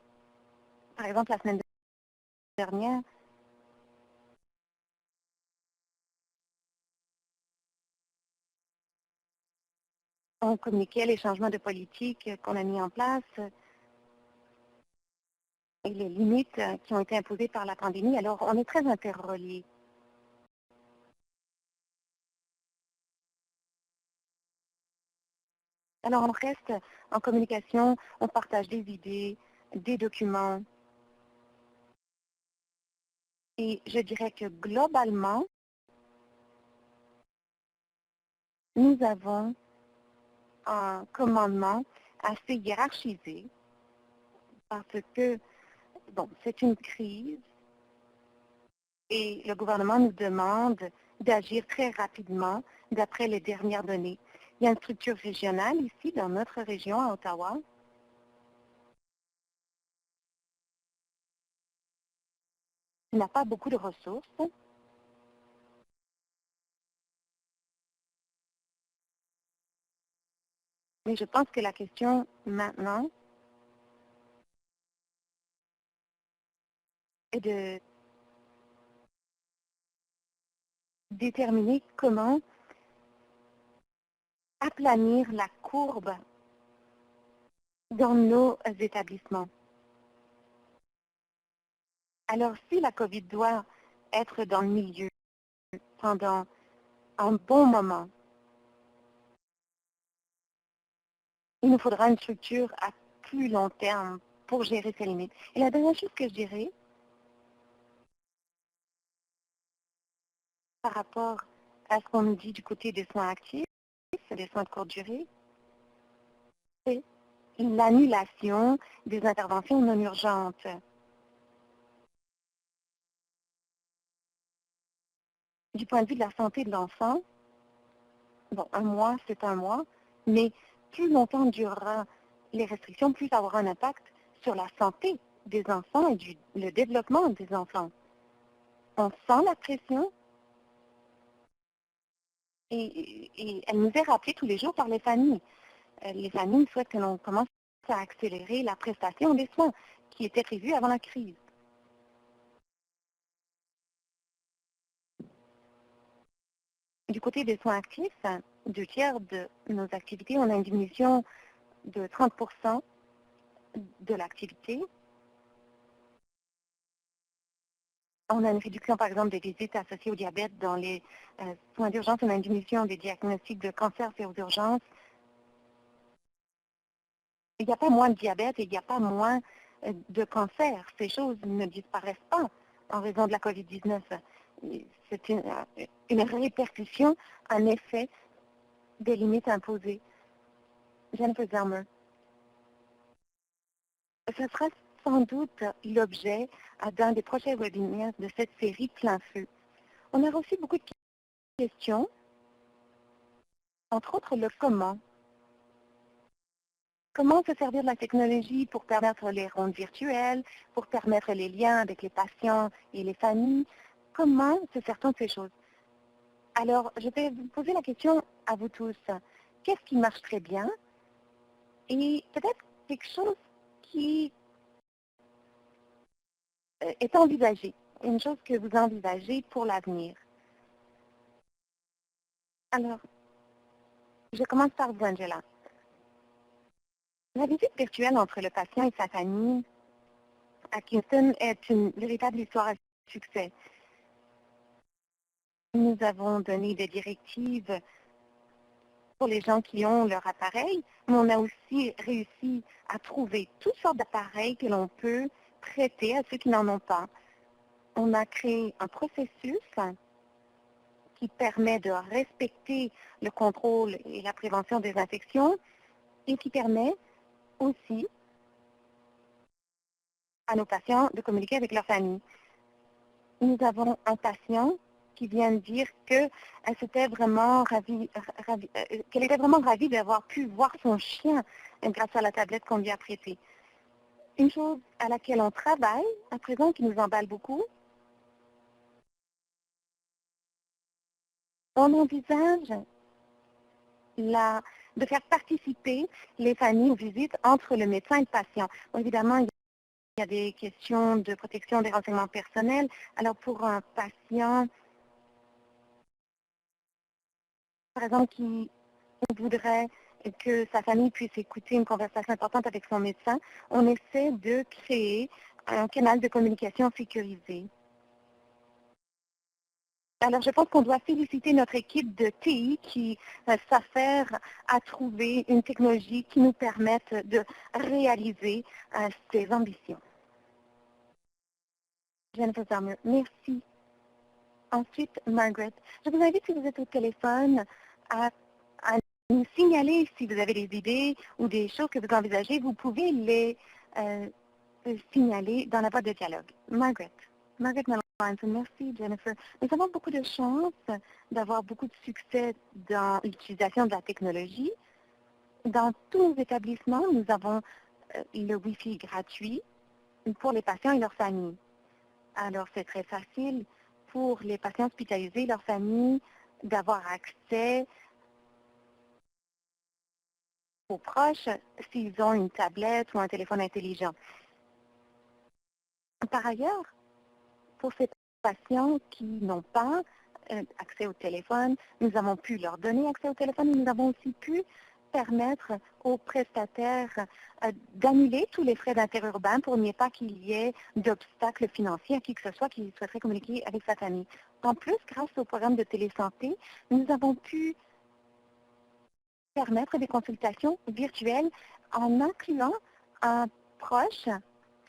Par exemple, la semaine dernière, on communiquait les changements de politique qu'on a mis en place et les limites qui ont été imposées par la pandémie. Alors, on est très interreliés. Alors, on reste en communication, on partage des idées, des documents. Et je dirais que globalement, nous avons un commandement assez hiérarchisé parce que, bon, c'est une crise et le gouvernement nous demande d'agir très rapidement d'après les dernières données. Il y a une structure régionale ici dans notre région à Ottawa. Il n'a pas beaucoup de ressources. Mais je pense que la question maintenant est de déterminer comment aplanir la courbe dans nos établissements. Alors, si la COVID doit être dans le milieu pendant un bon moment, il nous faudra une structure à plus long terme pour gérer ces limites. Et la dernière chose que je dirais par rapport à ce qu'on nous dit du côté des soins actifs, des soins de courte durée, c'est l'annulation des interventions non urgentes. Du point de vue de la santé de l'enfant, bon, un mois, c'est un mois, mais plus longtemps durera les restrictions, plus ça aura un impact sur la santé des enfants et le développement des enfants. On sent la pression et elle nous est rappelée tous les jours par les familles. Les familles souhaitent que l'on commence à accélérer la prestation des soins qui étaient prévus avant la crise. Du côté des soins actifs, 2 tiers de nos activités, on a une diminution de 30% de l'activité. On a une réduction, par exemple, des visites associées au diabète dans les soins d'urgence. On a une diminution des diagnostics de cancer faits aux urgences. Il n'y a pas moins de diabète et il n'y a pas moins de cancer. Ces choses ne disparaissent pas en raison de la COVID-19. C'est une répercussion, un effet des limites imposées. Jennifer Zelmer. Ce sera sans doute l'objet d'un des prochains webinaires de cette série Plein Feu. On a reçu beaucoup de questions, entre autres le comment. Comment se servir de la technologie pour permettre les rondes virtuelles, pour permettre les liens avec les patients et les familles? Comment se sert-on de ces choses? Alors, je vais vous poser la question à vous tous. Qu'est-ce qui marche très bien? Et peut-être quelque chose qui est envisagé, une chose que vous envisagez pour l'avenir. Alors, je commence par vous, Angela. La visite virtuelle entre le patient et sa famille à Kingston est une véritable histoire à succès. Nous avons donné des directives pour les gens qui ont leur appareil, mais on a aussi réussi à trouver toutes sortes d'appareils que l'on peut prêter à ceux qui n'en ont pas. On a créé un processus qui permet de respecter le contrôle et la prévention des infections et qui permet aussi à nos patients de communiquer avec leur famille. Nous avons un patient qui vient de dire qu'elle était vraiment qu'elle était vraiment ravie d'avoir pu voir son chien grâce à la tablette qu'on lui a prêtée. Une chose à laquelle on travaille à présent qui nous emballe beaucoup, on envisage de faire participer les familles aux visites entre le médecin et le patient. Bon, évidemment, il y a des questions de protection des renseignements personnels. Alors, pour un patient, par exemple, qui voudrait que sa famille puisse écouter une conversation importante avec son médecin, on essaie de créer un canal de communication sécurisé. Alors, je pense qu'on doit féliciter notre équipe de TI qui s'affaire à trouver une technologie qui nous permette de réaliser ces ambitions. Jennifer Sommer, merci. Ensuite, Margaret, je vous invite, si vous êtes au téléphone, à nous signaler si vous avez des idées ou des choses que vous envisagez. Vous pouvez les signaler dans la boîte de dialogue. Margaret Melanson, merci Jennifer. Nous avons beaucoup de chance d'avoir beaucoup de succès dans l'utilisation de la technologie. Dans tous nos établissements, nous avons le Wi-Fi gratuit pour les patients et leurs familles. Alors, c'est très facile pour les patients hospitalisés et leurs familles d'avoir accès aux proches s'ils ont une tablette ou un téléphone intelligent. Par ailleurs, pour ces patients qui n'ont pas accès au téléphone, nous avons pu leur donner accès au téléphone et nous avons aussi pu permettre aux prestataires d'annuler tous les frais d'interurbain pour n'y pas qu'il y ait d'obstacles financiers à qui que ce soit qui souhaiterait communiquer avec sa famille. En plus, grâce au programme de télésanté, nous avons pu permettre des consultations virtuelles en incluant un proche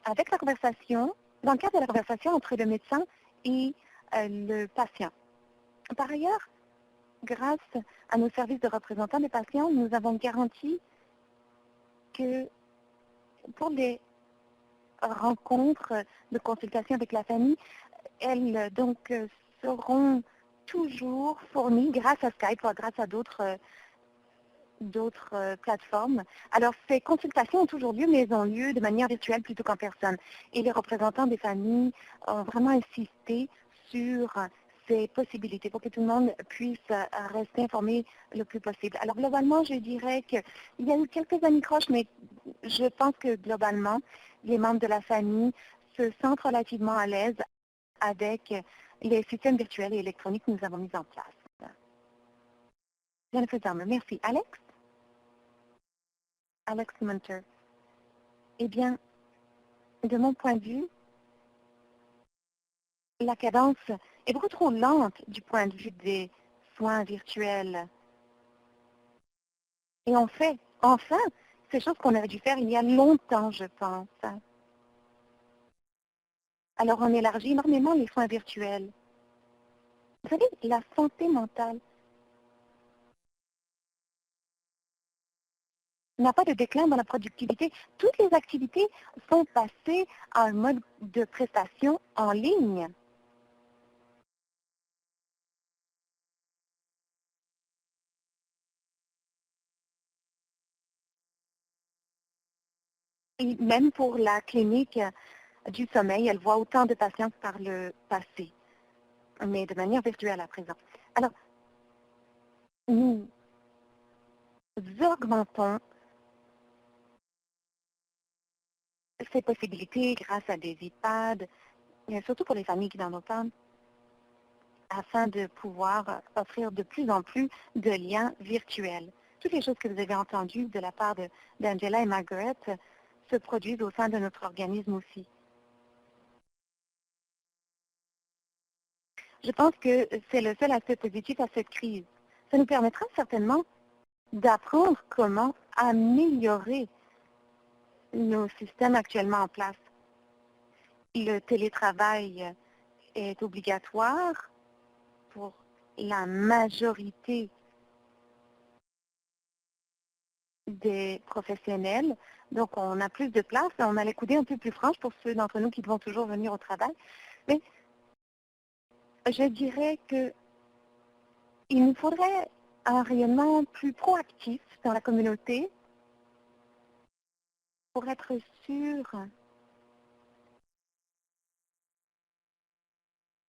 avec la conversation, dans le cadre de la conversation entre le médecin et le patient. Par ailleurs, grâce à nos services de représentants des patients, nous avons garanti que pour les rencontres de consultation avec la famille, elles donc seront toujours fournies grâce à Skype ou grâce à d'autres plateformes. Alors, ces consultations ont toujours lieu, mais elles ont lieu de manière virtuelle plutôt qu'en personne. Et les représentants des familles ont vraiment insisté sur ces possibilités pour que tout le monde puisse rester informé le plus possible. Alors, globalement, je dirais qu'il y a eu quelques anicroches, mais je pense que globalement, les membres de la famille se sentent relativement à l'aise avec les systèmes virtuels et électroniques que nous avons mis en place. Jennifer Sommer, merci. Alex? Alex Munter. Eh bien, de mon point de vue, la cadence est beaucoup trop lente du point de vue des soins virtuels. Et on fait, enfin, ces choses qu'on aurait dû faire il y a longtemps, je pense. Alors, on élargit énormément les soins virtuels. Vous savez, la santé mentale n'a pas de déclin dans la productivité. Toutes les activités sont passées à un mode de prestation en ligne. Et même pour la clinique du sommeil, elle voit autant de patients que par le passé, mais de manière virtuelle à présent. Alors, nous augmentons ces possibilités grâce à des iPads, et surtout pour les familles qui n'en ont pas, afin de pouvoir offrir de plus en plus de liens virtuels. toutes les choses que vous avez entendues de la part d'Angela et Margaret se produisent au sein de notre organisme aussi. Je pense que c'est le seul aspect positif à cette crise. Ça nous permettra certainement d'apprendre comment améliorer nos systèmes actuellement en place. Le télétravail est obligatoire pour la majorité des professionnels. Donc, on a plus de place. On a les coudées un peu plus franches pour ceux d'entre nous qui vont toujours venir au travail. Mais je dirais qu'il nous faudrait un rayonnement plus proactif dans la communauté pour être sûr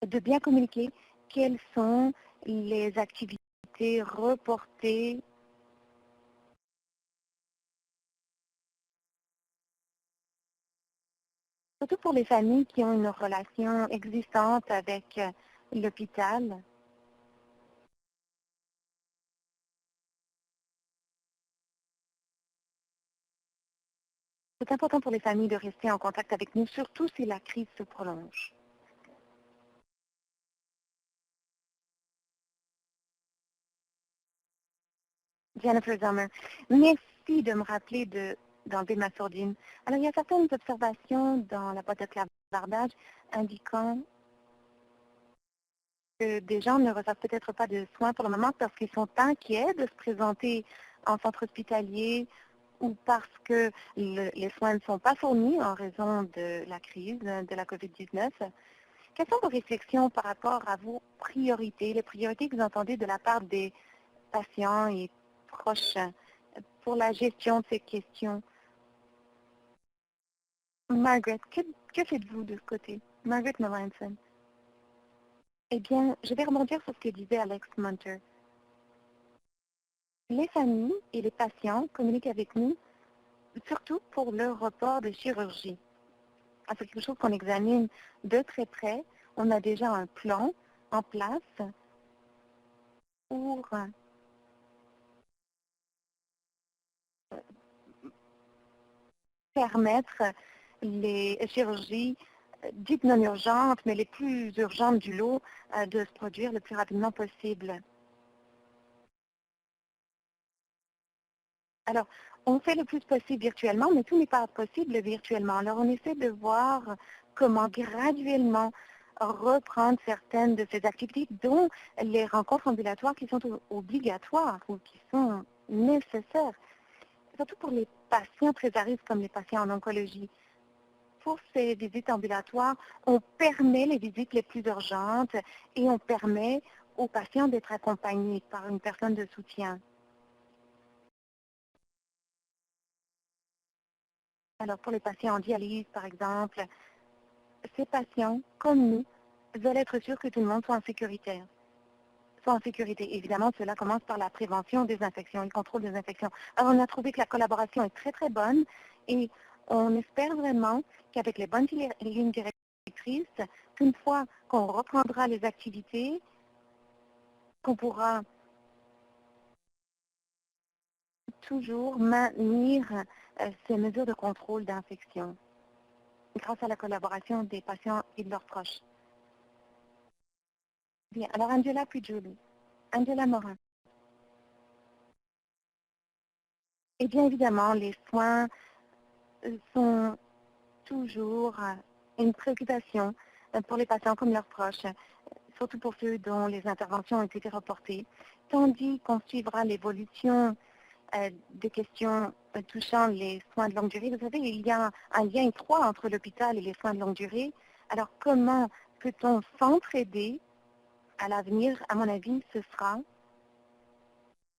de bien communiquer quelles sont les activités reportées surtout pour les familles qui ont une relation existante avec l'hôpital. C'est important pour les familles de rester en contact avec nous, surtout si la crise se prolonge. Jennifer Zommer, merci de me rappeler d'enlever ma sourdine. Alors, il y a certaines observations dans la boîte de clavardage indiquant que des gens ne reçoivent peut-être pas de soins pour le moment parce qu'ils sont inquiets de se présenter en centre hospitalier ou parce que les soins ne sont pas fournis en raison de la crise de la COVID-19. Quelles sont vos réflexions par rapport à vos priorités, les priorités que vous entendez de la part des patients et proches pour la gestion de ces questions? Margaret, que faites-vous de ce côté? Margaret Melanson. Eh bien, je vais rebondir sur ce que disait Alex Munter. Les familles et les patients communiquent avec nous, surtout pour le report de chirurgie. C'est quelque chose qu'on examine de très près. On a déjà un plan en place pour permettre les chirurgies dites non urgentes, mais les plus urgentes du lot, de se produire le plus rapidement possible. Alors, on fait le plus possible virtuellement, mais tout n'est pas possible virtuellement. Alors, on essaie de voir comment graduellement reprendre certaines de ces activités, dont les rencontres ambulatoires qui sont obligatoires ou qui sont nécessaires, surtout pour les patients très à risque comme les patients en oncologie. Pour ces visites ambulatoires, on permet les visites les plus urgentes et on permet aux patients d'être accompagnés par une personne de soutien. Alors, pour les patients en dialyse, par exemple, ces patients, comme nous, veulent être sûrs que tout le monde soit en sécurité. Évidemment, cela commence par la prévention des infections, le contrôle des infections. Alors, on a trouvé que la collaboration est très, très bonne et on espère vraiment qu'avec les bonnes lignes directrices, qu'une fois qu'on reprendra les activités, qu'on pourra toujours maintenir ces mesures de contrôle d'infection grâce à la collaboration des patients et de leurs proches. Bien, alors Angela puis Julie. Angela Morin. Eh bien, évidemment, les soins sont toujours une préoccupation pour les patients comme leurs proches, surtout pour ceux dont les interventions ont été reportées, tandis qu'on suivra l'évolution des questions touchant les soins de longue durée. Vous savez, il y a un lien étroit entre l'hôpital et les soins de longue durée. Alors, comment peut-on s'entraider à l'avenir? À mon avis, ce sera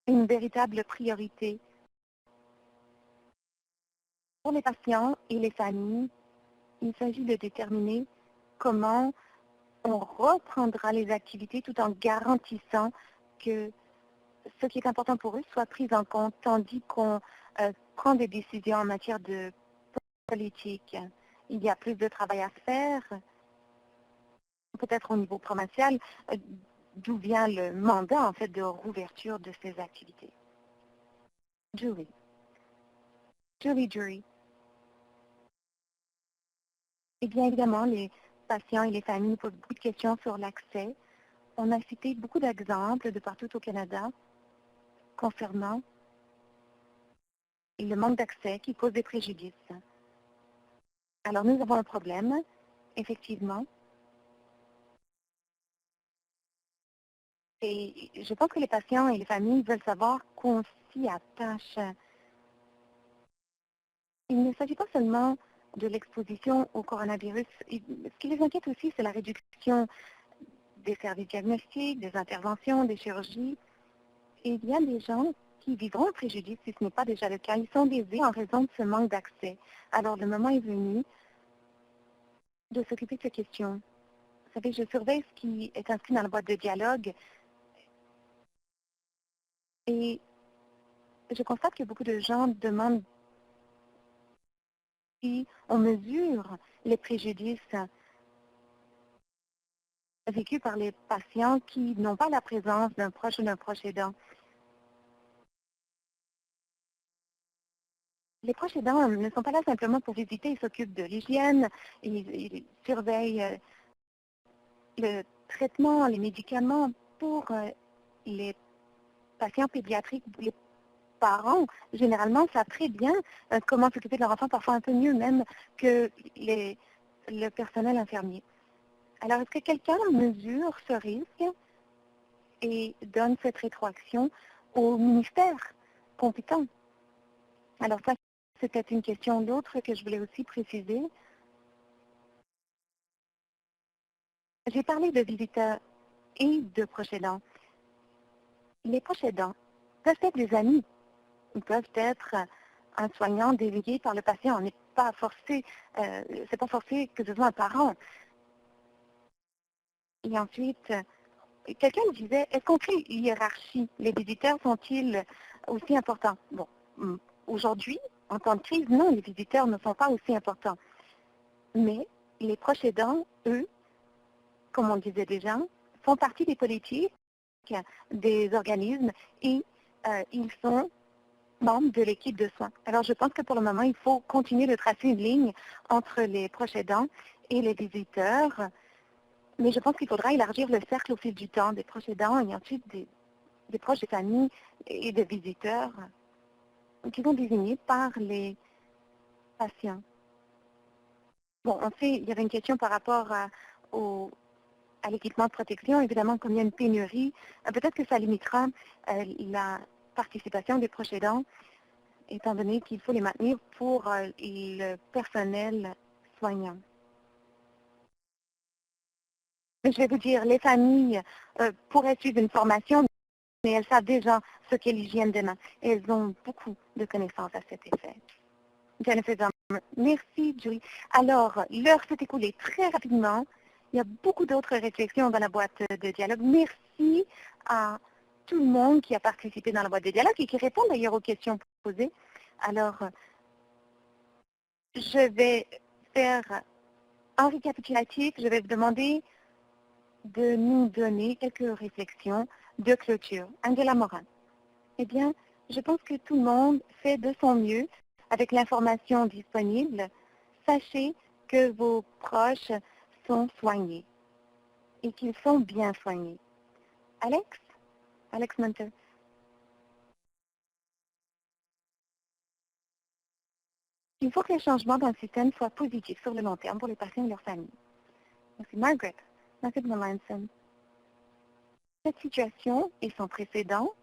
une véritable priorité pour les patients et les familles. Il s'agit de déterminer comment on reprendra les activités tout en garantissant que ce qui est important pour eux soit pris en compte, tandis qu'on prend des décisions en matière de politique. Il y a plus de travail à faire, peut-être au niveau provincial, d'où vient le mandat en fait de rouverture de ces activités. Julie. Jury. Eh bien, évidemment, les patients et les familles nous posent beaucoup de questions sur l'accès. On a cité beaucoup d'exemples de partout au Canada concernant le manque d'accès qui cause des préjudices. Alors, nous avons un problème, effectivement, et je pense que les patients et les familles veulent savoir qu'on s'y attache. Il ne s'agit pas seulement de l'exposition au coronavirus. Ce qui les inquiète aussi, c'est la réduction des services diagnostiques, des interventions, des chirurgies. Et il y a des gens qui vivront un préjudice si ce n'est pas déjà le cas. Ils sont lésés en raison de ce manque d'accès. Alors, le moment est venu de s'occuper de ces questions. Vous savez, je surveille ce qui est inscrit dans la boîte de dialogue et je constate que beaucoup de gens demandent si on mesure les préjudices vécus par les patients qui n'ont pas la présence d'un proche ou d'un proche aidant. Les proches aidants ne sont pas là simplement pour visiter, ils s'occupent de l'hygiène, ils surveillent le traitement, les médicaments pour les patients pédiatriques, les parents, généralement, savent très bien comment s'occuper de leur enfant, parfois un peu mieux même que le personnel infirmier. Alors, est-ce que quelqu'un mesure ce risque et donne cette rétroaction au ministère compétent? Alors ça, c'était une question d'autre que je voulais aussi préciser. J'ai parlé de visiteurs et de proches aidants. Les proches aidants peuvent être des amis. Ils peuvent être un soignant délégué par le patient. On n'est pas forcé, c'est pas forcé que ce soit un parent. Et ensuite, quelqu'un me disait, est-ce qu'on crée une hiérarchie? Les visiteurs sont-ils aussi importants? Bon, aujourd'hui, en temps de crise, non, les visiteurs ne sont pas aussi importants. Mais les proches aidants, eux, comme on le disait déjà, font partie des politiques, des organismes et ils sont membres de l'équipe de soins. Alors, je pense que pour le moment, il faut continuer de tracer une ligne entre les proches aidants et les visiteurs, mais je pense qu'il faudra élargir le cercle au fil du temps des proches aidants et ensuite des proches des familles et des visiteurs qui sont désignés par les patients. Bon, on sait, il y avait une question par rapport à l'équipement de protection. Évidemment, comme il y a une pénurie, peut-être que ça limitera la participation des proches aidants, étant donné qu'il faut les maintenir pour le personnel soignant. Mais je vais vous dire, les familles pourraient suivre une formation, mais elles savent déjà ce qu'est l'hygiène des mains. Et elles ont beaucoup de connaissances à cet effet. Jennifer Dahmer. Merci, Julie. Alors, l'heure s'est écoulée très rapidement. Il y a beaucoup d'autres réflexions dans la boîte de dialogue. Merci à tout le monde qui a participé dans la boîte de dialogue et qui répond d'ailleurs aux questions posées. Alors, je vais faire un récapitulatif. Je vais vous demander de nous donner quelques réflexions de clôture. Angela Morin. Eh bien, je pense que tout le monde fait de son mieux avec l'information disponible. Sachez que vos proches sont soignés et qu'ils sont bien soignés. Alex Munter. Il faut que les changements dans le système soient positifs sur le long terme pour les patients et leurs familles. Merci Margaret. Merci Melanson. Cette situation est sans précédent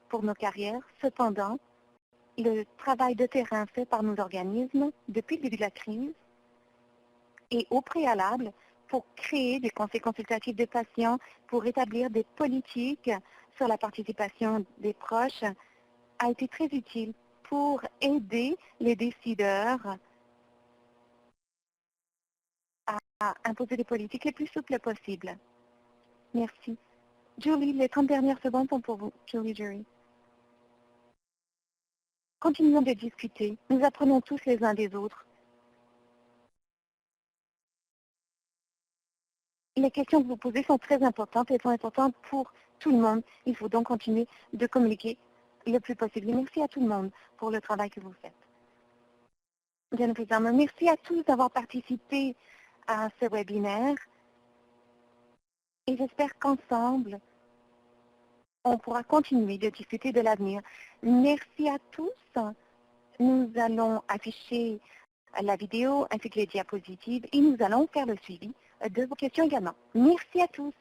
pour nos carrières. Cependant, le travail de terrain fait par nos organismes depuis le début de la crise et au préalable pour créer des conseils consultatifs de patients, pour établir des politiques sur la participation des proches, a été très utile pour aider les décideurs à imposer des politiques les plus souples possibles. Merci. Julie, les 30 dernières secondes sont pour vous. Julie. Continuons de discuter. Nous apprenons tous les uns des autres. Les questions que vous posez sont très importantes et sont importantes pour tout le monde. Il faut donc continuer de communiquer le plus possible. Et merci à tout le monde pour le travail que vous faites. Bien évidemment, merci à tous d'avoir participé à ce webinaire et j'espère qu'ensemble, on pourra continuer de discuter de l'avenir. Merci à tous. Nous allons afficher la vidéo ainsi que les diapositives et nous allons faire le suivi de vos questions également. Merci à tous.